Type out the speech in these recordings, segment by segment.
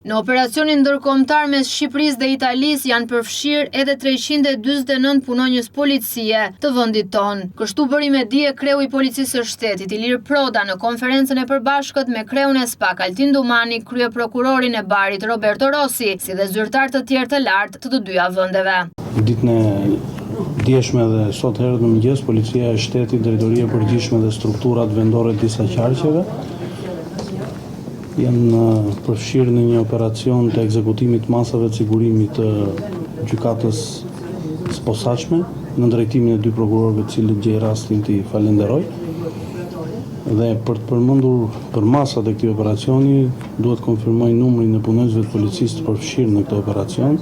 Në operacionin ndërkombëtar mes Shqipërisë dhe Italisë janë përfshirë edhe 349 punonjës policie të vendit tonë. Kështu bëri me dije kreu i Policisë së Shtetit Ilir Proda në konferencën e përbashkët me kreun e SPAK Altin Dumani, kryeprokurorin e Barit Roberto Rossi, si dhe zyrtar të tjerë të lartë të dyja vendeve. Ditën e djeshme dhe sot herët në mëngjes, Policia e Shtetit, Drejtoria e Përgjithshme dhe strukturat vendore të disa qarqeve janë përfshirë në një operacion të ekzekutimit masave të sigurimit të gjykatës së posaçme në drejtimin e dy prokurorëve të cilët gjej rastin t'i falenderoj. Dhe për të përmendur për masat e këtij operacioni, duhet konfirmoj numrin e punonjësve të policisë të përfshirë në këtë operacion,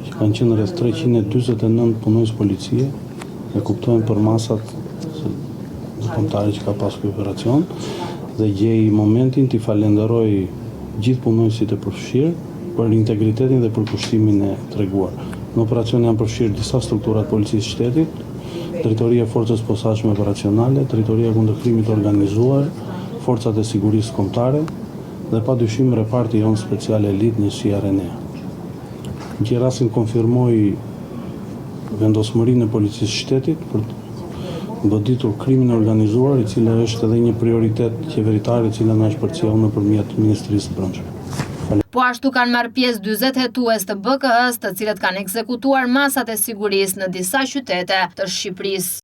që kanë qenë rreth 349 punonjës policie, e kuptojnë për masat kontare që ka pas ky operacion, dhe gjej momentin t'i falenderoj gjithë punonjësit e përfshirë për integritetin dhe për kushtimin e treguar. Në operacion janë përfshirë disa strukturat policisë shtetit, Drejtoria e Forcës Posaçme Operacionale, Drejtoria e Kundër Krimit të Organizuar, Forcat e Sigurisë Kombëtare dhe padyshim reparti jon special elit njësia Renea. Në këtë rastin konfirmoj vendosmërinë e policisë shtetit për goditur krimin e organizuar, i cili është edhe një prioritet qeveritar, i cili na është përcjellur nëpërmjet Ministrisë së Brendshme. Po ashtu kanë marrë pjesë 40 hetues të BKH-s, të cilët kanë ekzekutuar masat e sigurisë në disa qytete të Shqipërisë.